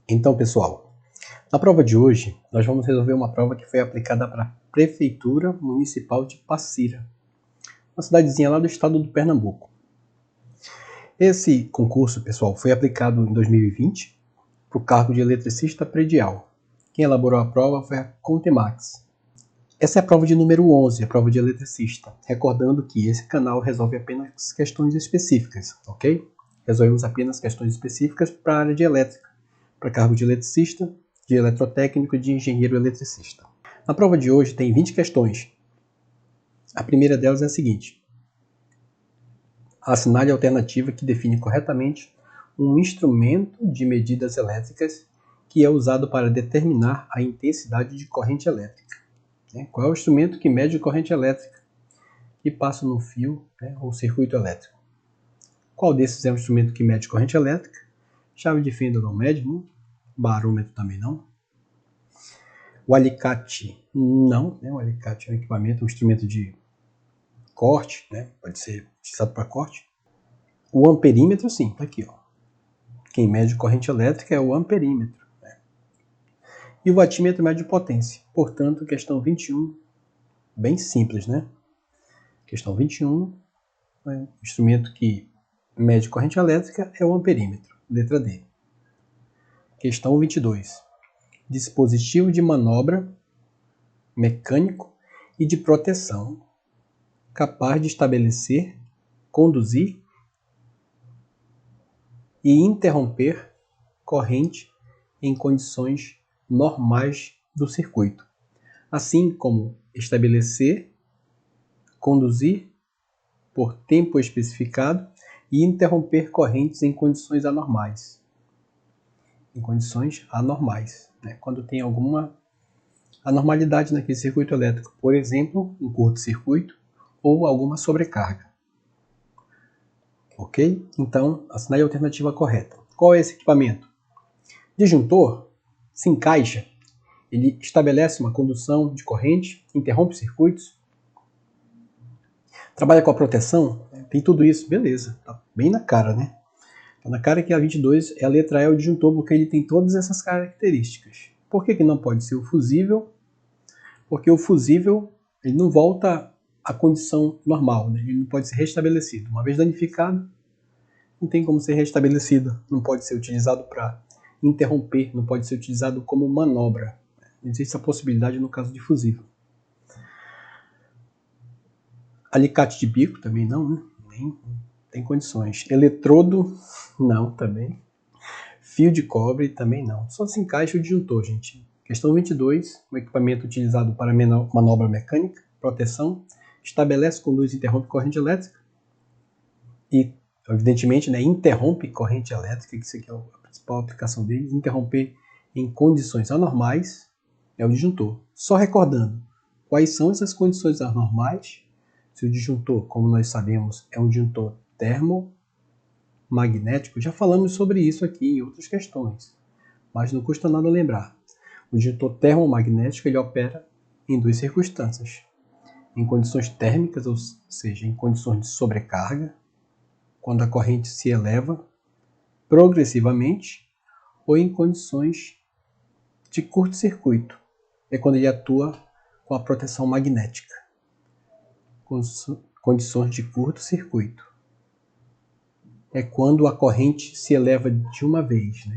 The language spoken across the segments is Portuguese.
Então, pessoal, na prova de hoje, nós vamos resolver uma prova que foi aplicada para a Prefeitura Municipal de Passira, uma cidadezinha lá do estado do Pernambuco. Esse concurso, pessoal, foi aplicado em 2020 para o cargo de eletricista predial. Quem elaborou a prova foi a Contemax. Essa é a prova de número 11, a prova de eletricista. Recordando que esse canal resolve apenas questões específicas, ok? Resolvemos apenas questões específicas para a área de elétrica, para cargo de eletricista, de eletrotécnico e de engenheiro eletricista. Na prova de hoje tem 20 questões. A primeira delas é a seguinte: assinale a alternativa que define corretamente um instrumento de medidas elétricas que é usado para determinar a intensidade de corrente elétrica. Qual é o instrumento que mede a corrente elétrica que passa no fio ou circuito elétrico? Qual desses é o instrumento que mede corrente elétrica? Chave de fenda não mede muito, barômetro também não. O alicate não, o alicate é um equipamento, um instrumento de corte, pode ser utilizado para corte. O amperímetro sim, está aqui, ó. Quem mede corrente elétrica é o amperímetro. E o watímetro mede potência. Portanto, questão 21, bem simples, né? Questão 21, o instrumento que mede corrente elétrica é o amperímetro, letra D. Questão 22. Dispositivo de manobra mecânico e de proteção capaz de estabelecer, conduzir e interromper corrente em condições normais do circuito, assim como estabelecer, conduzir por tempo especificado e interromper correntes em condições anormais. Quando tem alguma anormalidade naquele circuito elétrico, por exemplo, um curto-circuito ou alguma sobrecarga. Ok? Então, assinale a alternativa correta. Qual é esse equipamento? Disjuntor se encaixa, ele estabelece uma condução de corrente, interrompe circuitos, trabalha com a proteção, tem tudo isso, beleza, tá bem na cara, né? Tá na cara que a 22 é a letra E, o disjuntor, porque ele tem todas essas características. Por que não pode ser o fusível? Porque o fusível ele não volta à condição normal, né? Ele não pode ser restabelecido. Uma vez danificado, não tem como ser restabelecido, não pode ser utilizado para interromper, não pode ser utilizado como manobra. Existe a possibilidade no caso de fusível. Alicate de bico também não, né? Nem tem condições. Eletrodo, não, também. Fio de cobre, também não. Só se encaixa o disjuntor, gente. Questão 22, um equipamento utilizado para manobra mecânica, proteção, estabelece, conduz e interrompe corrente elétrica. E, evidentemente, interrompe corrente elétrica, que isso aqui é a principal aplicação dele. Interromper em condições anormais é o disjuntor. Só recordando, quais são essas condições anormais? Se o disjuntor, como nós sabemos, é um disjuntor termomagnético, já falamos sobre isso aqui em outras questões, mas não custa nada lembrar. O disjuntor termomagnético ele opera em duas circunstâncias: em condições térmicas, ou seja, em condições de sobrecarga, quando a corrente se eleva progressivamente, ou em condições de curto-circuito, é quando ele atua com a proteção magnética. Condições de curto-circuito é quando a corrente se eleva de uma vez,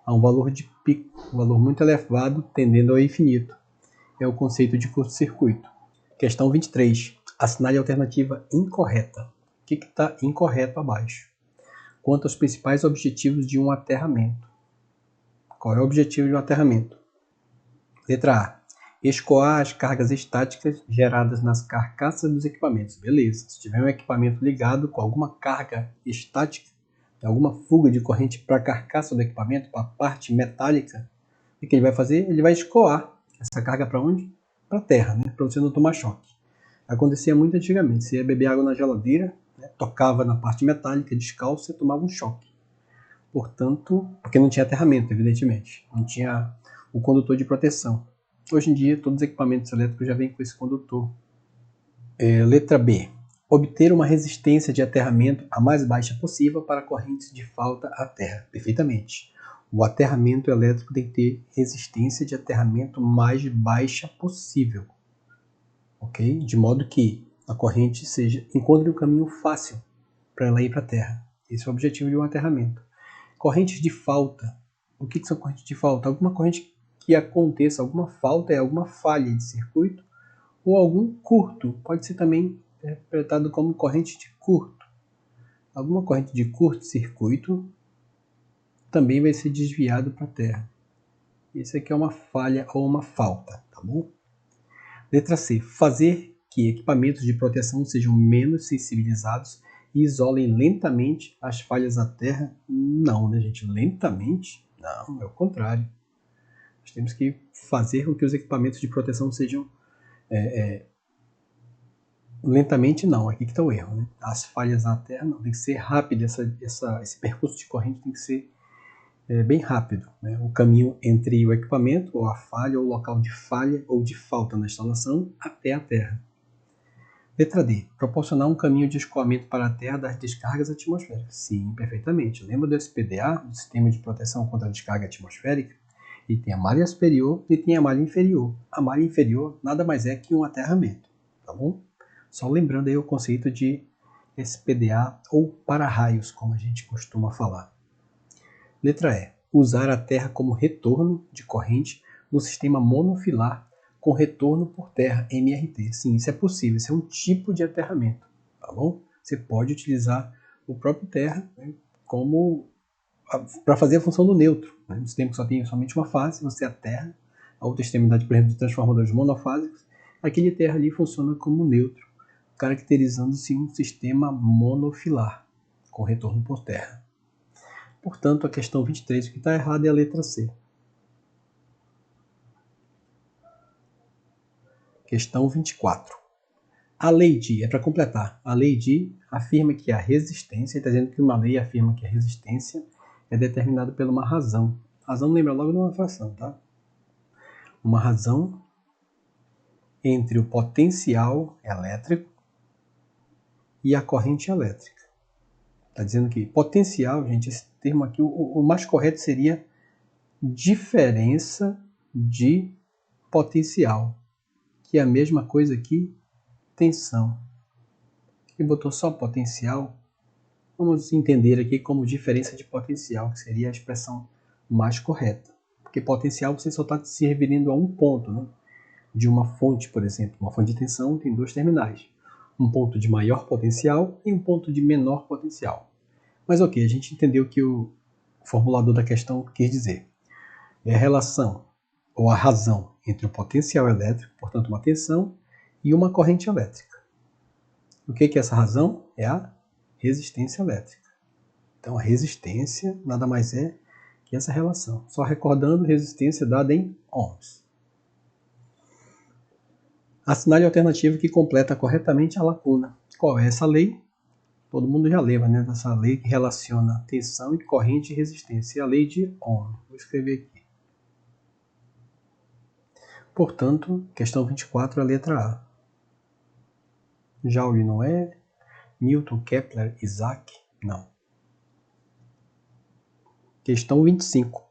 a um valor de pico, um valor muito elevado, tendendo ao infinito. É o conceito de curto-circuito. Questão 23. Assinale a alternativa incorreta. O que está incorreto abaixo? Quanto aos principais objetivos de um aterramento. Qual é o objetivo de um aterramento? Letra A. Escoar as cargas estáticas geradas nas carcaças dos equipamentos. Beleza. Se tiver um equipamento ligado com alguma carga estática, alguma fuga de corrente para a carcaça do equipamento, para a parte metálica, o que ele vai fazer? Ele vai escoar essa carga para onde? Para a terra, para você não tomar choque. Acontecia muito antigamente. Você ia beber água na geladeira, tocava na parte metálica, descalço, você tomava um choque. Portanto, porque não tinha aterramento, evidentemente. Não tinha o condutor de proteção. Hoje em dia, todos os equipamentos elétricos já vêm com esse condutor. Letra B. Obter uma resistência de aterramento a mais baixa possível para correntes de falta à terra. Perfeitamente. O aterramento elétrico tem que ter resistência de aterramento mais baixa possível, ok? De modo que a corrente encontre um caminho fácil para ela ir para a Terra. Esse é o objetivo de um aterramento. Correntes de falta. O que são correntes de falta? Alguma corrente que aconteça, alguma falta, alguma falha de circuito, ou algum curto. Pode ser também interpretado como corrente de curto. Alguma corrente de curto-circuito também vai ser desviado para a Terra. Isso aqui é uma falha ou uma falta, tá bom? Letra C. Fazer que equipamentos de proteção sejam menos sensibilizados e isolem lentamente as falhas da Terra. Não, né, gente? Lentamente? Não, é o contrário. Nós temos que fazer com que os equipamentos de proteção sejam... Lentamente não, aqui que está o erro, né? As falhas na Terra não, tem que ser rápido, esse percurso de corrente tem que ser bem rápido, né? O caminho entre o equipamento, ou a falha, ou o local de falha ou de falta na instalação, até a Terra. Letra D. Proporcionar um caminho de escoamento para a Terra das descargas atmosféricas. Sim, perfeitamente. Lembra do SPDA, do Sistema de Proteção contra a Descarga Atmosférica? E tem a malha superior e tem a malha inferior. A malha inferior nada mais é que um aterramento, tá bom? Só lembrando aí o conceito de SPDA ou para-raios, como a gente costuma falar. Letra E. Usar a Terra como retorno de corrente no sistema monofilar com retorno por terra, MRT. Sim, isso é possível, isso é um tipo de aterramento, tá bom? Você pode utilizar o próprio terra, né, como para fazer a função do neutro. Né? No sistema que só tem somente uma fase, você aterra a outra extremidade, por exemplo, de transformadores monofásicos, aquele terra ali funciona como neutro, caracterizando-se um sistema monofilar, com retorno por terra. Portanto, a questão 23, o que está errado é a letra C. Questão 24. A lei de, é para completar, a lei de afirma que a resistência, está dizendo que uma lei afirma que a resistência é determinada por uma razão. Razão lembra logo de uma fração, tá? Uma razão entre o potencial elétrico e a corrente elétrica. Está dizendo que potencial, gente, esse termo aqui, o mais correto seria diferença de potencial, que é a mesma coisa que tensão. E botou só potencial, vamos entender aqui como diferença de potencial, que seria a expressão mais correta. Porque potencial você só está se referindo a um ponto, né? De uma fonte, por exemplo. Uma fonte de tensão tem dois terminais. Um ponto de maior potencial e um ponto de menor potencial. Mas ok, a gente entendeu o que o formulador da questão quis dizer. É a relação, ou a razão, entre o potencial elétrico, portanto uma tensão, e uma corrente elétrica. O que é essa razão? É a resistência elétrica. Então a resistência nada mais é que essa relação. Só recordando, resistência dada em ohms. Assinale a alternativa que completa corretamente a lacuna. Qual é essa lei? Todo mundo já lembra, né? Dessa lei que relaciona tensão e corrente e resistência. É a lei de Ohm. Vou escrever aqui. Portanto, questão 24, a letra A. Joule não é? Newton, Kepler, Isaac? Não. Questão 25.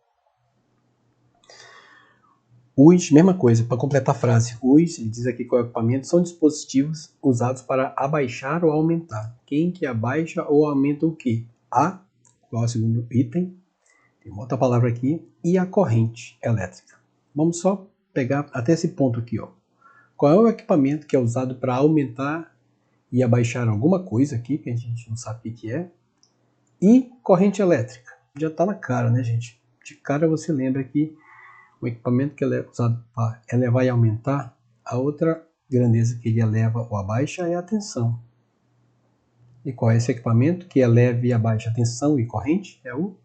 Os, mesma coisa, para completar a frase. Os, ele diz aqui que o equipamento são dispositivos usados para abaixar ou aumentar. Quem que abaixa ou aumenta o quê? A, qual é o segundo item? Tem uma outra palavra aqui. E a corrente elétrica. Vamos só pegar até esse ponto aqui, ó. Qual é o equipamento que é usado para aumentar e abaixar alguma coisa aqui, que a gente não sabe o que é? E corrente elétrica. Já está na cara, né, gente? De cara você lembra que o equipamento que é usado para elevar e aumentar, a outra grandeza que ele eleva ou abaixa é a tensão. E qual é esse equipamento que eleva e abaixa a tensão e corrente? É o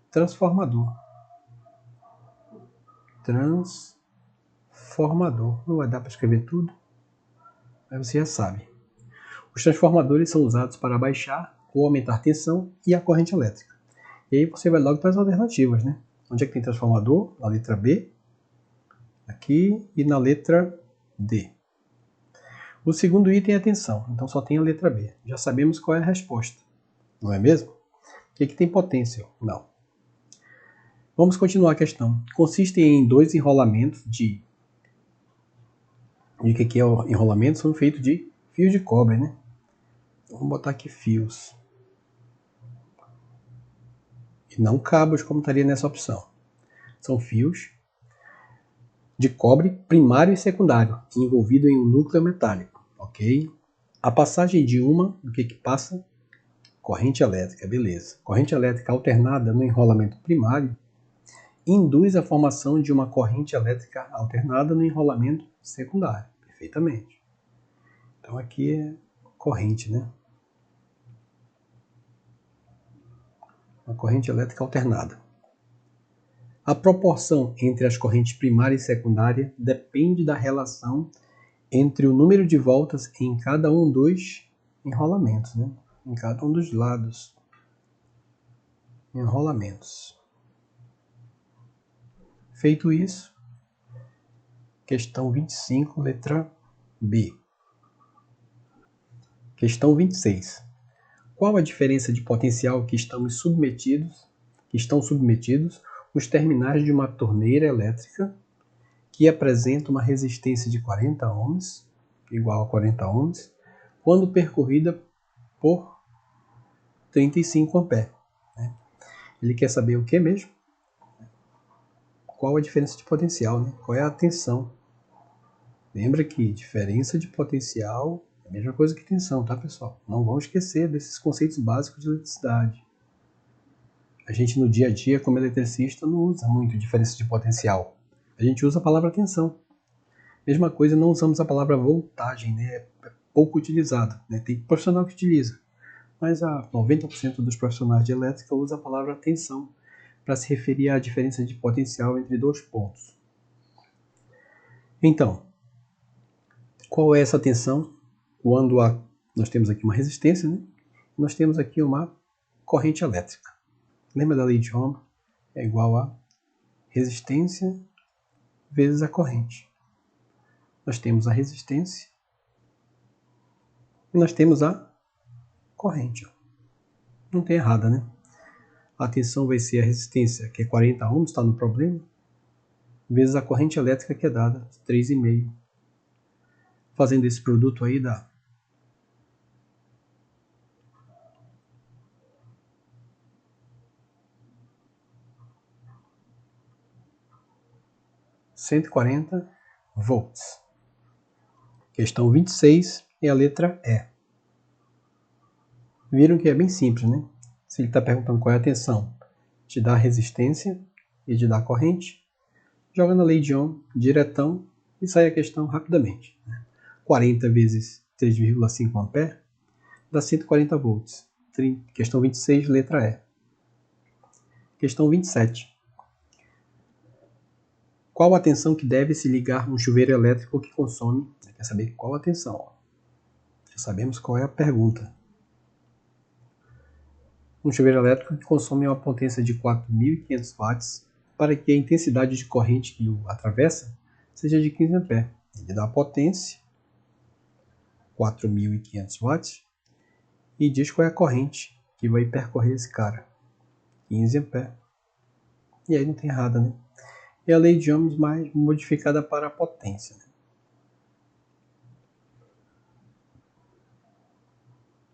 transformador. Transformador. Não vai dar para escrever tudo, mas você já sabe. Os transformadores são usados para abaixar ou aumentar a tensão e a corrente elétrica. E aí você vai logo para as alternativas, né? Onde é que tem transformador? Na letra B, aqui, e na letra D. O segundo item é a tensão, então só tem a letra B. Já sabemos qual é a resposta, não é mesmo? O que tem potência? Não. Vamos continuar a questão. Consistem em 2 enrolamentos de... E o que é o enrolamento? São feitos de fios de cobre, né? Vamos botar aqui fios. E não cabos, como estaria nessa opção. São fios de cobre primário e secundário, envolvido em um núcleo metálico, ok? A passagem de uma, o que passa? Corrente elétrica, beleza. Corrente elétrica alternada no enrolamento primário induz a formação de uma corrente elétrica alternada no enrolamento secundário, perfeitamente. Então aqui é corrente, né? Uma corrente elétrica alternada. A proporção entre as correntes primária e secundária depende da relação entre o número de voltas em cada um dos enrolamentos, né? Em cada um dos lados. Enrolamentos. Feito isso, questão 25, letra B. Questão 26. Qual a diferença de potencial que estão submetidos os terminais de uma torneira elétrica que apresenta uma resistência de 40 ohms, igual a 40 ohms, quando percorrida por 35 amperes. Ele quer saber o que mesmo? Qual a diferença de potencial, né? Qual é a tensão? Lembra que diferença de potencial é a mesma coisa que tensão, tá, pessoal? Não vamos esquecer desses conceitos básicos de eletricidade. A gente no dia a dia, como eletricista, não usa muito diferença de potencial. A gente usa a palavra tensão. Mesma coisa, não usamos a palavra voltagem, né? É pouco utilizada, né? Tem profissional que utiliza, mas a 90% dos profissionais de elétrica usam a palavra tensão para se referir à diferença de potencial entre dois pontos. Então, qual é essa tensão? Quando nós temos aqui uma resistência, né? Nós temos aqui uma corrente elétrica. Lembra da lei de Ohm? É igual a resistência vezes a corrente. Nós temos a resistência e nós temos a corrente. Não tem errada, né? A tensão vai ser a resistência, que é 40 ohms, está no problema, vezes a corrente elétrica, que é dada 3,5. Fazendo esse produto aí dá 140 volts. Questão 26 é a letra E. Viram que é bem simples, né? Se ele está perguntando qual é a tensão, te dá a resistência e te dá a corrente, joga na lei de Ohm, diretão, e sai a questão rapidamente. 40 vezes 3,5 ampere dá 140 volts. Questão 26, letra E. Questão 27. Qual a tensão que deve se ligar um chuveiro elétrico que consome? Quer saber qual a tensão? Já sabemos qual é a pergunta. Um chuveiro elétrico que consome uma potência de 4.500 watts para que a intensidade de corrente que o atravessa seja de 15 amperes. Ele dá a potência, 4.500 watts, e diz qual é a corrente que vai percorrer esse cara, 15 amperes. E aí não tem errada, né? É a lei de Ohms mais modificada para a potência.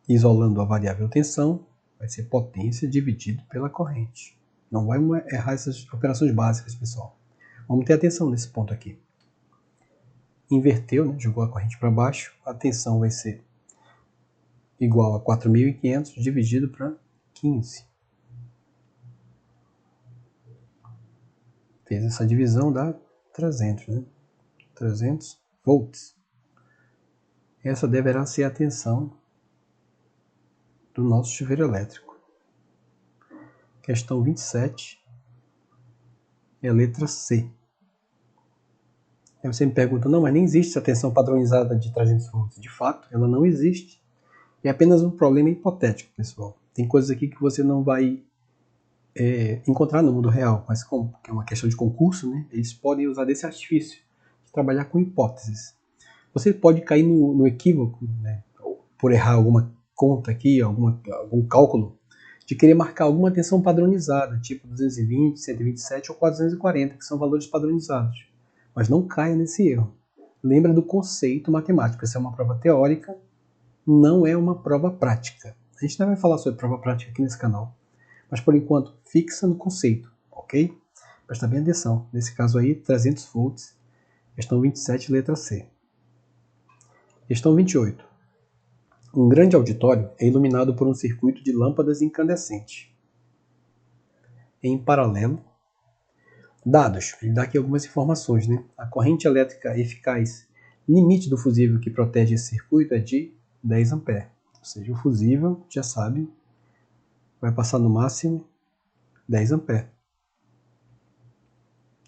Isolando a variável tensão, vai ser potência dividido pela corrente. Não vai errar essas operações básicas, pessoal. Vamos ter atenção nesse ponto aqui. Inverteu, né? Jogou a corrente para baixo, a tensão vai ser igual a 4.500 dividido para 15. Fez essa divisão, dá 300, né? 300 volts. Essa deverá ser a tensão do nosso chuveiro elétrico. Questão 27 é a letra C. Aí você me pergunta, não, mas nem existe essa tensão padronizada de 300 volts. De fato, ela não existe. É apenas um problema hipotético, pessoal. Tem coisas aqui que você não vai encontrar no mundo real, mas como é uma questão de concurso, né, eles podem usar desse artifício de trabalhar com hipóteses. Você pode cair no equívoco, né, por errar alguma conta aqui, algum cálculo, de querer marcar alguma tensão padronizada, tipo 220, 127 ou 440, que são valores padronizados. Mas não caia nesse erro. Lembra do conceito matemático. Essa é uma prova teórica, não é uma prova prática. A gente não vai falar sobre prova prática aqui nesse canal. Mas por enquanto, fixa no conceito, ok? Presta bem atenção. Nesse caso aí, 300 volts. Questão 27, letra C. Questão 28. Um grande auditório é iluminado por um circuito de lâmpadas incandescentes. Em paralelo, dados, ele dá aqui algumas informações, né? A corrente elétrica eficaz limite do fusível que protege esse circuito é de 10 A. Ou seja, o fusível, já sabe, vai passar no máximo 10 A.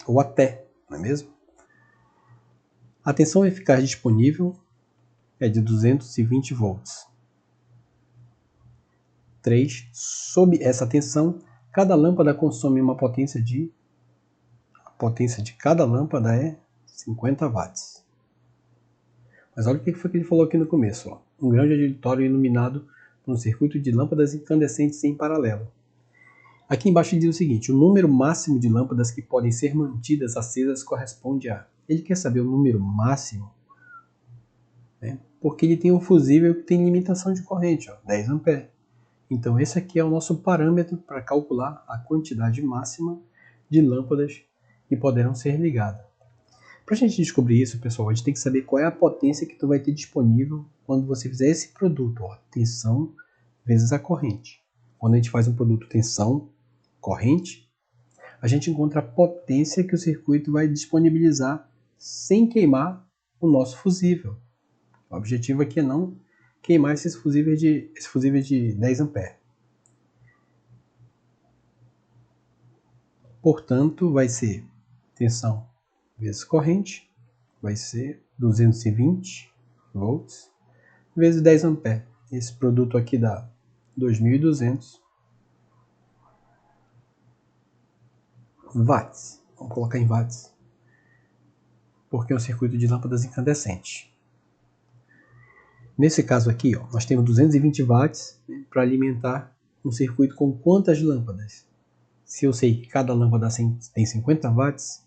Ou até, não é mesmo? A tensão eficaz disponível é de 220 volts. 3. Sob essa tensão, cada lâmpada consome uma potência de... A potência de cada lâmpada é 50 watts. Mas olha o que foi que ele falou aqui no começo. Ó. Um grande auditório iluminado por um circuito de lâmpadas incandescentes em paralelo. Aqui embaixo diz o seguinte, o número máximo de lâmpadas que podem ser mantidas acesas corresponde a... Ele quer saber o número máximo, né? Porque ele tem um fusível que tem limitação de corrente, ó, 10 A. Então esse aqui é o nosso parâmetro para calcular a quantidade máxima de lâmpadas que poderão ser ligadas. Para a gente descobrir isso, pessoal, a gente tem que saber qual é a potência que tu vai ter disponível quando você fizer esse produto, ó, tensão vezes a corrente. Quando a gente faz um produto tensão, corrente, a gente encontra a potência que o circuito vai disponibilizar sem queimar o nosso fusível. O objetivo aqui é não queimar esse fusível de 10 A. Portanto, vai ser tensão vezes corrente, vai ser 220 volts, vezes 10 A. Esse produto aqui dá 2.200 watts. Vamos colocar em watts, porque é um circuito de lâmpadas incandescentes. Nesse caso aqui, ó, nós temos 220 watts, né, para alimentar um circuito com quantas lâmpadas? Se eu sei que cada lâmpada tem 50 watts,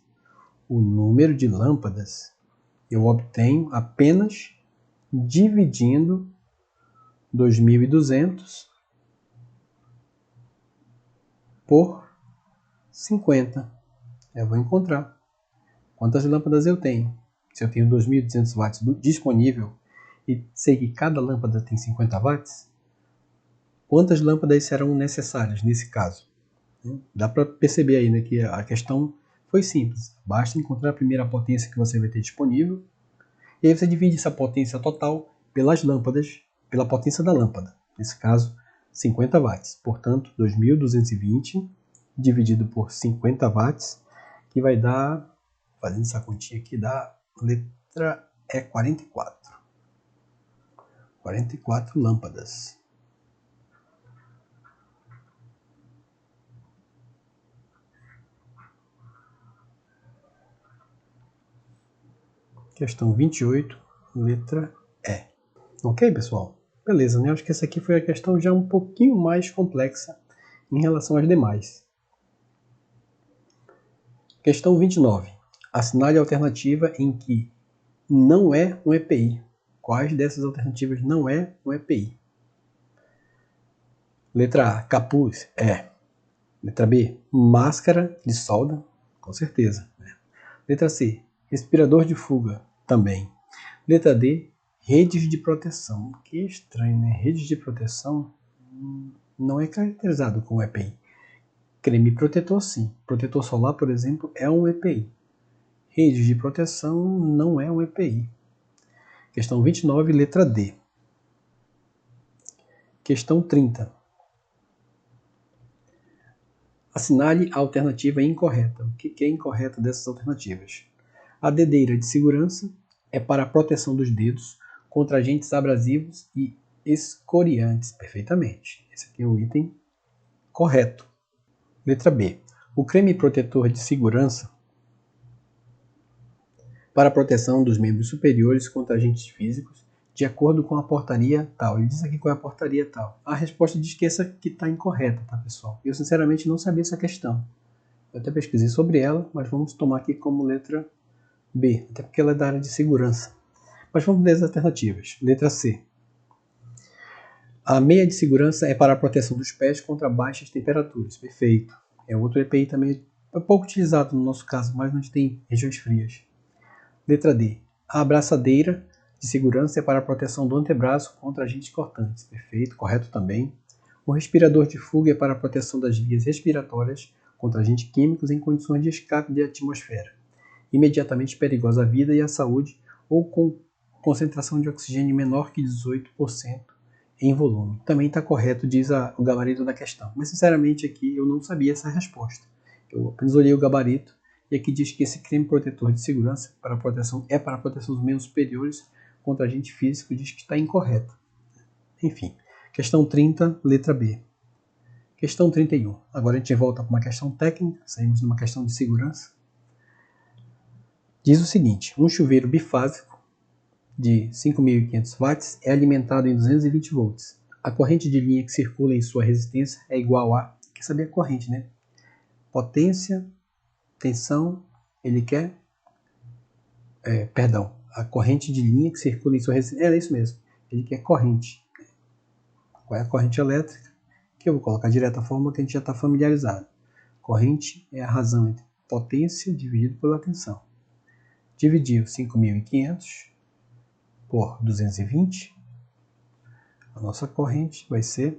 o número de lâmpadas eu obtenho apenas dividindo 2.200 por 50. Eu vou encontrar quantas lâmpadas eu tenho. Se eu tenho 2.200 watts disponível e sei que cada lâmpada tem 50 watts, quantas lâmpadas serão necessárias nesse caso? Dá para perceber aí, né, que a questão foi simples. Basta encontrar a primeira potência que você vai ter disponível e aí você divide essa potência total pelas lâmpadas, pela potência da lâmpada. Nesse caso, 50 watts. Portanto, 2.220 dividido por 50 watts, que vai dar, fazendo essa continha aqui, dá letra E 44. 44 lâmpadas. Questão 28, letra E. Ok, pessoal? Beleza, né? Acho que essa aqui foi a questão já um pouquinho mais complexa em relação às demais. Questão 29. Assinale a alternativa em que não é um EPI. Quais dessas alternativas não é um EPI? Letra A, capuz, é. Letra B, máscara de solda, com certeza. Letra C, respirador de fuga, também. Letra D, redes de proteção. Que estranho, né? Redes de proteção não é caracterizado como EPI. Creme protetor, sim. Protetor solar, por exemplo, é um EPI. Redes de proteção não é um EPI. Questão 29, letra D. Questão 30. Assinale a alternativa incorreta. O que é incorreta dessas alternativas? A dedeira de segurança é para a proteção dos dedos contra agentes abrasivos e escoriantes. Perfeitamente. Esse aqui é o item correto. Letra B. O creme protetor de segurança para a proteção dos membros superiores contra agentes físicos de acordo com a portaria tal. Ele diz aqui qual é a portaria tal. A resposta diz que essa aqui está incorreta, tá, pessoal? Eu, sinceramente, não sabia essa questão. Eu até pesquisei sobre ela, mas vamos tomar aqui como letra B, até porque ela é da área de segurança. Mas vamos ler as alternativas. Letra C. A meia de segurança é para a proteção dos pés contra baixas temperaturas. Perfeito. É outro EPI também, é pouco utilizado no nosso caso, mas onde tem regiões frias. Letra D. A abraçadeira de segurança é para a proteção do antebraço contra agentes cortantes. Perfeito, correto também. O respirador de fuga é para a proteção das vias respiratórias contra agentes químicos em condições de escape de atmosfera, imediatamente perigosa à vida e à saúde ou com concentração de oxigênio menor que 18% em volume. Também está correto, diz o gabarito da questão. Mas, sinceramente, aqui eu não sabia essa resposta. Eu apenas olhei o gabarito e aqui diz que esse creme protetor de segurança para a proteção dos membros superiores contra agente físico, diz que está incorreto. Enfim, questão 30, letra B. Questão 31. Agora a gente volta para uma questão técnica, saímos numa questão de segurança. Diz o seguinte: um chuveiro bifásico de 5.500 watts é alimentado em 220 volts. A corrente de linha que circula em sua resistência é igual a... Quer saber a corrente, né? Potência, tensão, ele quer... a corrente de linha que circula em sua resistência... É isso mesmo. Ele quer corrente. Qual é a corrente elétrica? Que eu vou colocar direto a fórmula que a gente já está familiarizado. Corrente é a razão entre potência dividido pela tensão. Dividir 5.500 por 220, a nossa corrente vai ser,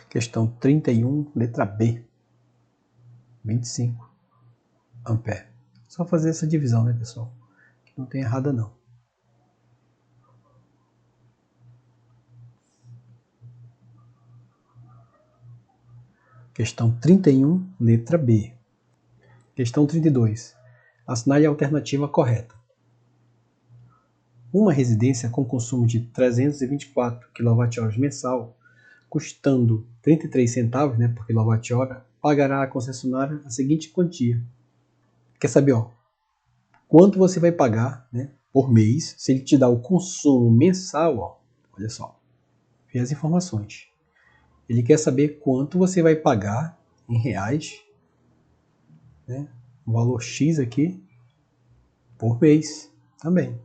questão 31, letra B, 25 ampere. Só fazer essa divisão, né, pessoal? Que não tem errada, não. Questão 31, letra B. Questão 32. Assinale a alternativa correta. Uma residência com consumo de 324 kWh mensal, custando 33 centavos, né, por kWh, pagará à concessionária a seguinte quantia. Quer saber, quanto você vai pagar, né, por mês, se ele te dá o consumo mensal, olha só, vê as informações. Ele quer saber quanto você vai pagar em reais, né, o valor X aqui, por mês também.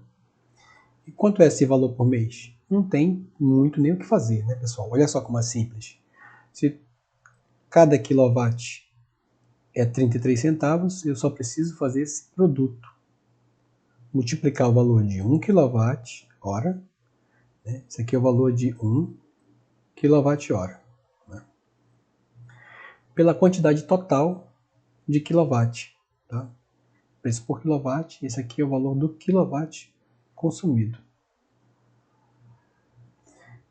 E quanto é esse valor por mês? Não tem muito nem o que fazer, né, pessoal? Olha só como é simples. Se cada quilowatt é 33 centavos, eu só preciso fazer esse produto. Multiplicar o valor de 1 kWh, né? Esse aqui é o valor de 1 kWh, né? Pela quantidade total de quilowatt. Tá? Preço por quilowatt, esse aqui é o valor do quilowatt consumido.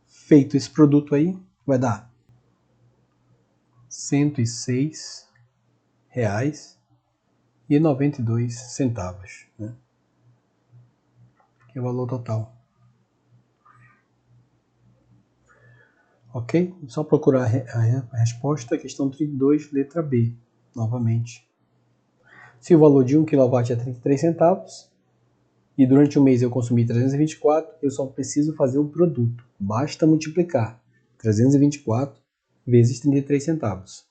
Feito esse produto aí, vai dar R$ 106,92, né? Que é o valor total. Ok? Só procurar a resposta, questão 32, letra B, novamente. Se o valor de 1 kW é 33 centavos, e durante um mês eu consumi 324, eu só preciso fazer o produto. Basta multiplicar 324 vezes 33 centavos.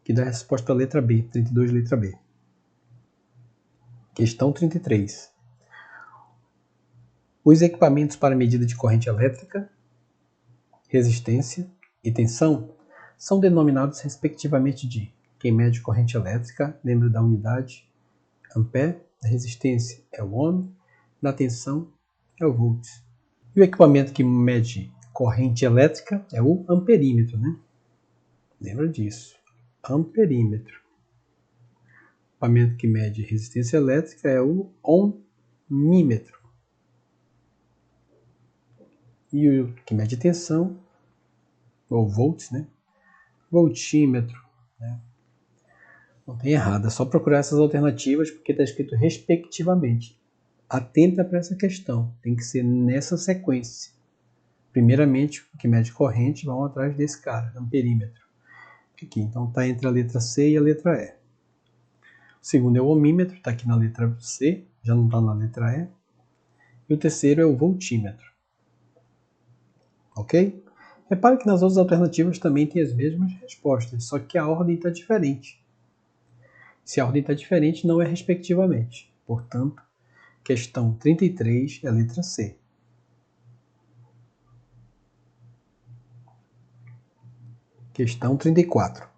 Que dá a resposta à letra B, 32, letra B. Questão 33. Os equipamentos para medida de corrente elétrica, resistência e tensão são denominados respectivamente de: quem mede corrente elétrica, lembra da unidade, ampere, da resistência é o ohm, da tensão é o volt. E o equipamento que mede corrente elétrica é o amperímetro, né? Lembra disso, amperímetro. O equipamento que mede resistência elétrica é o ohmímetro. E o que mede tensão, ou volts, né? Voltímetro, né? Não tem errado, é só procurar essas alternativas porque está escrito respectivamente. Atenta para essa questão, tem que ser nessa sequência. Primeiramente, o que mede corrente, vamos atrás desse cara, amperímetro. Aqui, então está entre a letra C e a letra E. O segundo é o ohmímetro, está aqui na letra C, já não está na letra E. E o terceiro é o voltímetro. Ok? Repare que nas outras alternativas também tem as mesmas respostas, só que a ordem está diferente. Se a ordem está diferente, não é respectivamente. Portanto, questão 33 é a letra C. Questão 34.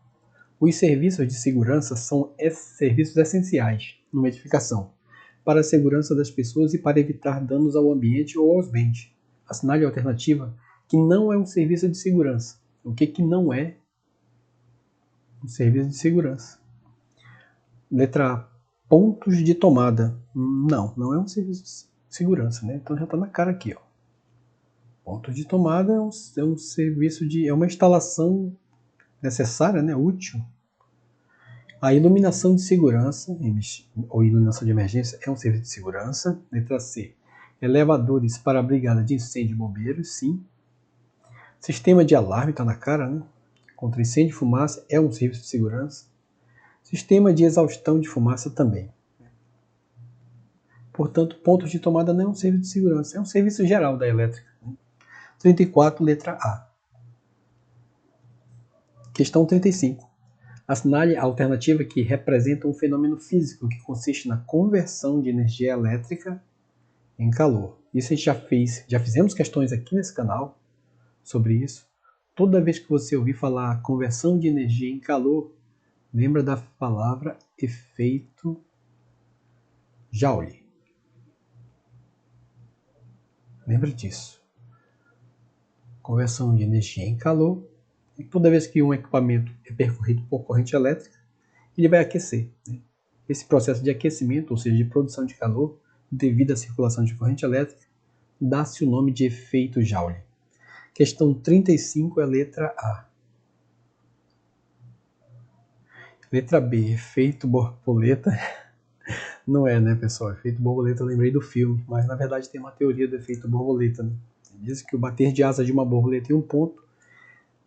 Os serviços de segurança são serviços essenciais numa edificação para a segurança das pessoas e para evitar danos ao ambiente ou aos bens. Assinale a alternativa que não é um serviço de segurança. O que não é um serviço de segurança? Letra A. Pontos de tomada. Não é um serviço de segurança, né? Então já está na cara aqui, ó. Pontos de tomada é um serviço é uma instalação necessária, né? Útil. A iluminação de segurança, ou iluminação de emergência, é um serviço de segurança. Letra C. Elevadores para a brigada de incêndio e bombeiros, sim. Sistema de alarme, está na cara, né? Contra incêndio e fumaça é um serviço de segurança. Sistema de exaustão de fumaça também. Portanto, pontos de tomada não é um serviço de segurança, é um serviço geral da elétrica. 34, letra A. Questão 35. Assinale a alternativa que representa um fenômeno físico que consiste na conversão de energia elétrica em calor. Isso a gente já fizemos questões aqui nesse canal sobre isso. Toda vez que você ouvir falar conversão de energia em calor, lembra da palavra efeito Joule. Lembra disso. Conversão de energia em calor. E toda vez que um equipamento é percorrido por corrente elétrica, ele vai aquecer. Né? Esse processo de aquecimento, ou seja, de produção de calor, devido à circulação de corrente elétrica, dá-se o nome de efeito Joule. Questão 35 é a letra A. Letra B, efeito borboleta. Não é, né, pessoal? Efeito borboleta eu lembrei do filme, mas na verdade tem uma teoria do efeito borboleta. Né? Diz que o bater de asas de uma borboleta em um ponto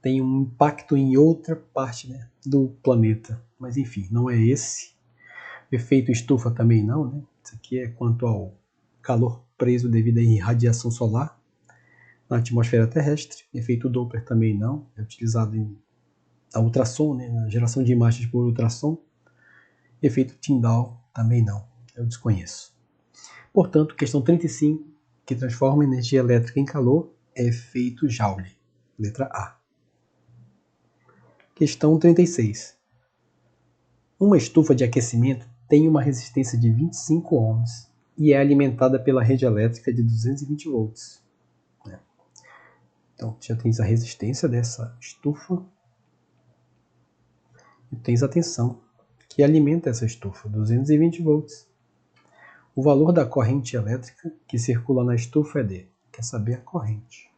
tem um impacto em outra parte, né, do planeta. Mas enfim, não é esse. Efeito estufa também não, né? Isso aqui é quanto ao calor preso devido à irradiação solar na atmosfera terrestre. Efeito Doppler também não, é utilizado na ultrassom, né, na geração de imagens por ultrassom. Efeito Tyndall também não, eu desconheço. Portanto, questão 35, que transforma energia elétrica em calor, é efeito Joule, letra A. Questão 36. Uma estufa de aquecimento tem uma resistência de 25 ohms e é alimentada pela rede elétrica de 220 volts. Então, já tens a resistência dessa estufa e tens a tensão que alimenta essa estufa, 220 volts. O valor da corrente elétrica que circula na estufa é D. Quer saber a corrente?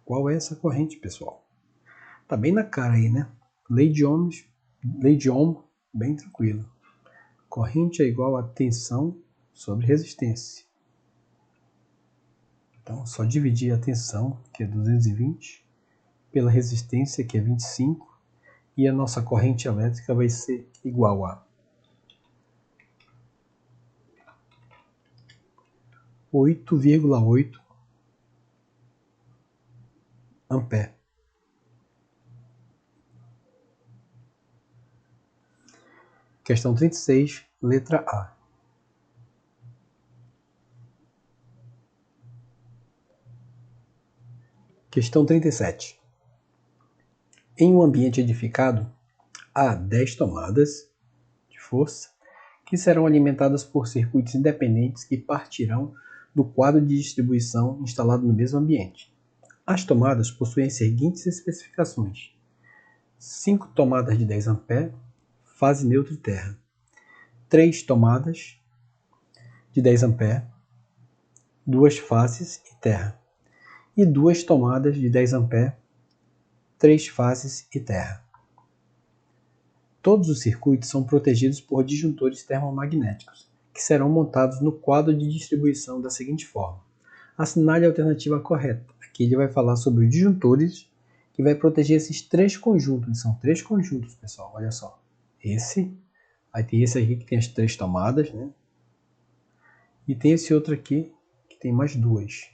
Qual é essa corrente, pessoal? Tá bem na cara aí, né? Lei de Ohm, bem tranquilo. Corrente é igual a tensão sobre resistência. Então, só dividir a tensão, que é 220, pela resistência, que é 25, e a nossa corrente elétrica vai ser igual a 8,8 ampere. Questão 36, letra A. Questão 37. Em um ambiente edificado, há 10 tomadas de força que serão alimentadas por circuitos independentes que partirão do quadro de distribuição instalado no mesmo ambiente. As tomadas possuem as seguintes especificações: 5 tomadas de 10 A, fase neutra e terra. 3 tomadas de 10 A, 2 fases e terra. E 2 tomadas de 10 A, 3 fases e terra. Todos os circuitos são protegidos por disjuntores termomagnéticos, que serão montados no quadro de distribuição da seguinte forma. Assinale a alternativa correta. Aqui ele vai falar sobre os disjuntores, que vai proteger esses 3 conjuntos. São 3 conjuntos, pessoal, olha só. Esse, aí tem esse aqui que tem as 3 tomadas, né? E tem esse outro aqui, que tem mais duas.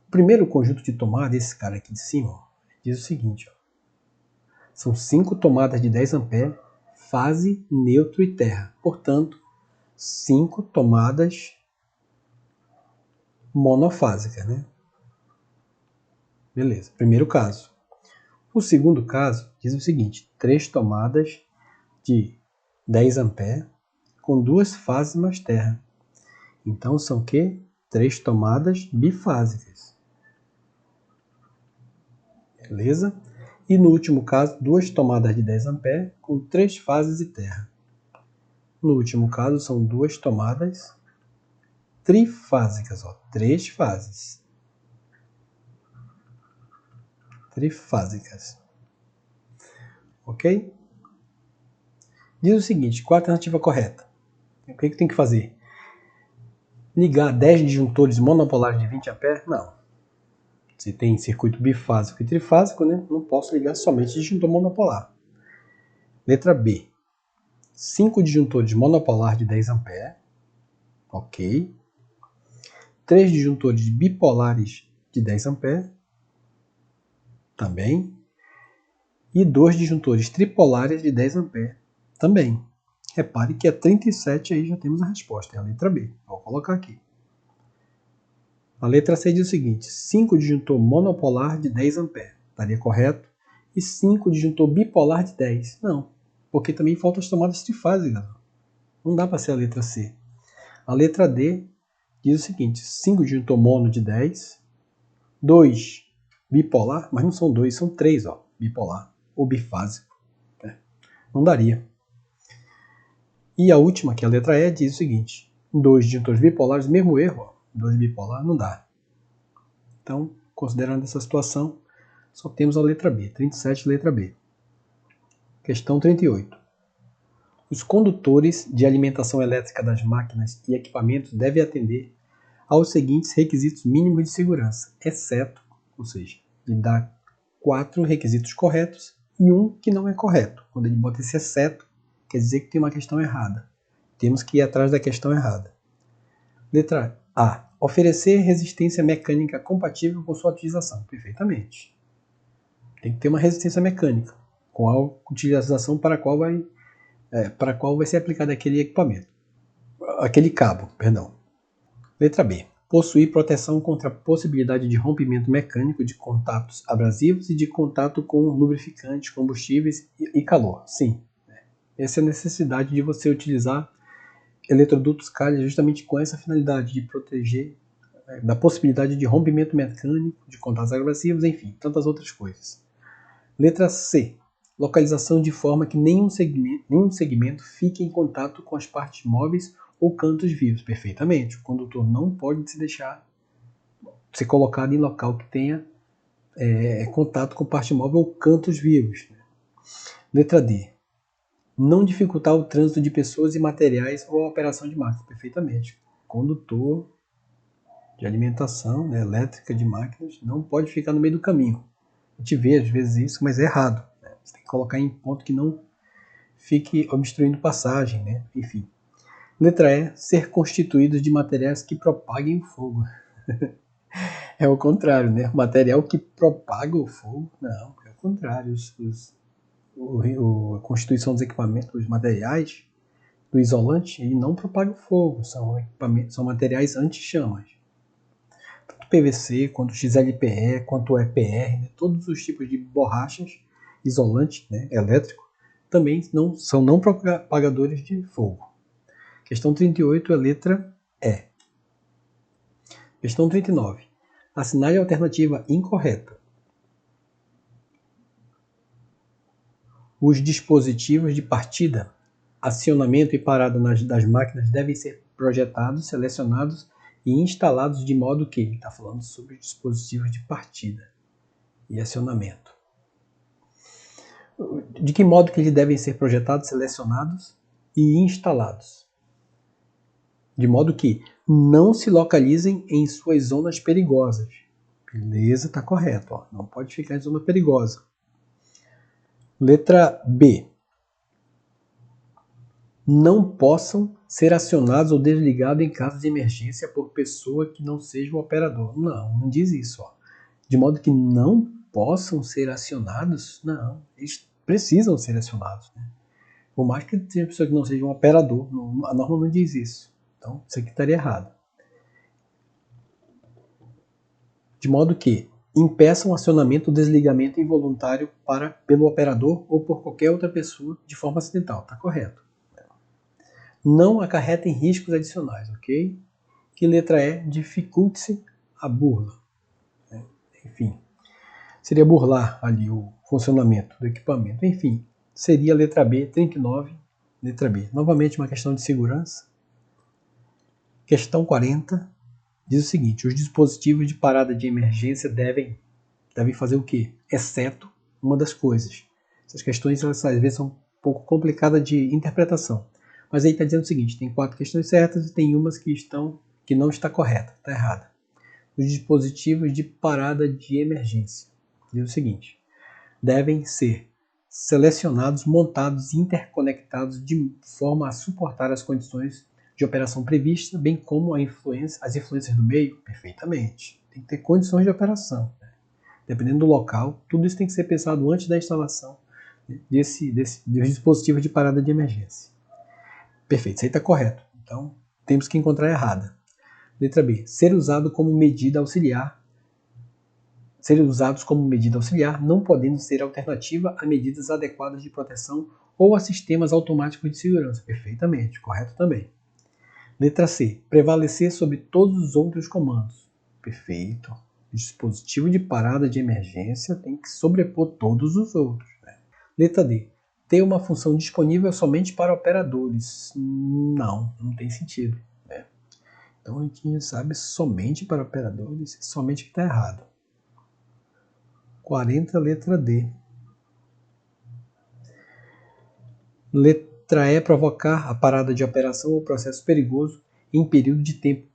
O primeiro conjunto de tomada, esse cara aqui de cima, ó, diz o seguinte, ó, são 5 tomadas de 10 A, fase, neutro e terra. Portanto, 5 tomadas monofásicas, né? Beleza, primeiro caso. O segundo caso diz o seguinte, 3 tomadas de 10 A com 2 fases mais terra. Então são o quê? 3 tomadas bifásicas. Beleza? E no último caso, 2 tomadas de 10 A com 3 fases e terra. No último caso, são 2 tomadas trifásicas, ó, 3 fases. Trifásicas. Ok? Diz o seguinte, qual a alternativa correta? O que tem que fazer? Ligar 10 disjuntores monopolares de 20 A? Não. Se tem circuito bifásico e trifásico, né? Não posso ligar somente disjuntor monopolar. Letra B. 5 disjuntores monopolar de 10 A. Ok. 3 disjuntores bipolares de 10 A. Também. E 2 disjuntores tripolares de 10 A. Também. Repare que é 37, aí já temos a resposta, é a letra B. Vou colocar aqui. A letra C diz o seguinte, 5 disjuntor monopolar de 10 A. Estaria correto. E 5 disjuntor bipolar de 10. Não, porque também faltam as tomadas trifásicas. Não dá para ser a letra C. A letra D diz o seguinte, 5 disjuntor mono de 10, 2 bipolar, mas não são 2, são 3, ó, bipolar, ou bifásico. Não daria. E a última, que é a letra E, diz o seguinte, 2 disjuntores bipolares, mesmo erro, ó, 2 bipolar, não dá. Então, considerando essa situação, só temos a letra B, 37, letra B. Questão 38. Os condutores de alimentação elétrica das máquinas e equipamentos devem atender aos seguintes requisitos mínimos de segurança, exceto, ou seja, ele dá 4 requisitos corretos e um que não é correto. Quando ele bota esse exceto, quer dizer que tem uma questão errada. Temos que ir atrás da questão errada. Letra A. Oferecer resistência mecânica compatível com sua utilização. Perfeitamente. Tem que ter uma resistência mecânica com a utilização para a qual vai ser aplicado aquele equipamento. Aquele cabo, perdão. Letra B. Possuir proteção contra a possibilidade de rompimento mecânico de contatos abrasivos e de contato com lubrificantes, combustíveis e calor. Sim. Essa é a necessidade de você utilizar eletrodutos Calha justamente com essa finalidade de proteger da possibilidade de rompimento mecânico, de contatos abrasivos, enfim, tantas outras coisas. Letra C. Localização de forma que nenhum segmento fique em contato com as partes móveis ou cantos vivos. Perfeitamente. O condutor não pode se deixar ser colocado em local que tenha contato com parte móvel ou cantos vivos. Letra D. Não dificultar o trânsito de pessoas e materiais ou a operação de máquinas. Perfeitamente. Condutor de alimentação, né, elétrica de máquinas não pode ficar no meio do caminho. A gente vê às vezes isso, mas é errado. Né? Você tem que colocar em ponto que não fique obstruindo passagem, né? Enfim. Letra E. Ser constituídos de materiais que propaguem o fogo. É o contrário, né? O material que propaga o fogo, não, é o contrário. A constituição dos equipamentos, os materiais do isolante, ele não propaga o fogo, são materiais anti-chamas. Tanto PVC, quanto XLPE, quanto EPR, né? Todos os tipos de borrachas, isolante, né, elétrico, também são não propagadores de fogo. Questão 38 é a letra E. Questão 39. Assinale a alternativa incorreta. Os dispositivos de partida, acionamento e parada das máquinas devem ser projetados, selecionados e instalados de modo que ele está falando sobre dispositivos de partida e acionamento. De que modo que eles devem ser projetados, selecionados e instalados? De modo que não se localizem em suas zonas perigosas. Beleza, está correto. Ó. Não pode ficar em zona perigosa. Letra B. não possam ser acionados ou desligados em caso de emergência por pessoa que não seja o operador. Não diz isso. Ó. De modo que não possam ser acionados, não, eles precisam ser acionados. Né? Por mais que seja pessoa que não seja um operador, a norma não diz isso. Então, isso aqui estaria errado. De modo que impeçam o acionamento ou desligamento involuntário pelo operador ou por qualquer outra pessoa de forma acidental. Está correto. Não acarretem riscos adicionais, ok? Que letra E? Dificulte-se a burla. Enfim, seria burlar ali o funcionamento do equipamento. Enfim, seria a letra B, 39, letra B. Novamente uma questão de segurança. Questão 40 diz o seguinte: os dispositivos de parada de emergência devem fazer o quê? Exceto uma das coisas. Essas questões elas, às vezes são um pouco complicadas de interpretação. Mas aí está dizendo o seguinte: tem 4 questões certas e tem umas que não está correta, está errada. Os dispositivos de parada de emergência diz o seguinte: devem ser selecionados, montados e interconectados de forma a suportar as condições de operação prevista, bem como as influências do meio, perfeitamente. Tem que ter condições de operação. Né? Dependendo do local, tudo isso tem que ser pensado antes da instalação dos dispositivos de parada de emergência. Perfeito, isso aí está correto. Então, temos que encontrar a errada. Letra B. Ser usados como medida auxiliar, não podendo ser alternativa a medidas adequadas de proteção ou a sistemas automáticos de segurança. Perfeitamente, correto também. Letra C. Prevalecer sobre todos os outros comandos. Perfeito. O dispositivo de parada de emergência tem que sobrepor todos os outros. Né? Letra D. Ter uma função disponível somente para operadores. Não tem sentido. Né? Então a gente sabe somente para operadores, somente que está errado. 40, letra D. Letra E, provocar a parada de operação ou processo perigoso em período de tempo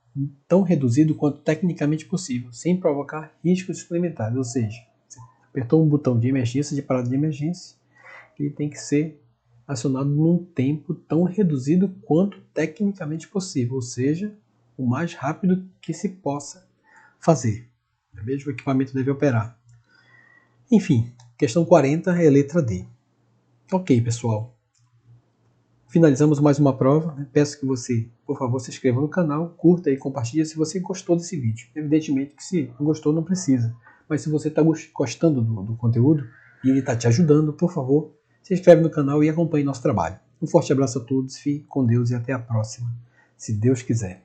tão reduzido quanto tecnicamente possível, sem provocar riscos suplementares. Ou seja, você apertou um botão de emergência, de parada de emergência, ele tem que ser acionado num tempo tão reduzido quanto tecnicamente possível, ou seja, o mais rápido que se possa fazer. Veja, o equipamento deve operar. Enfim, questão 40 é a letra D. Ok, pessoal. Finalizamos mais uma prova. Peço que você, por favor, se inscreva no canal, curta e compartilhe se você gostou desse vídeo. Evidentemente que se não gostou, não precisa. Mas se você está gostando do conteúdo e ele está te ajudando, por favor, se inscreve no canal e acompanhe nosso trabalho. Um forte abraço a todos, fique com Deus e até a próxima, se Deus quiser.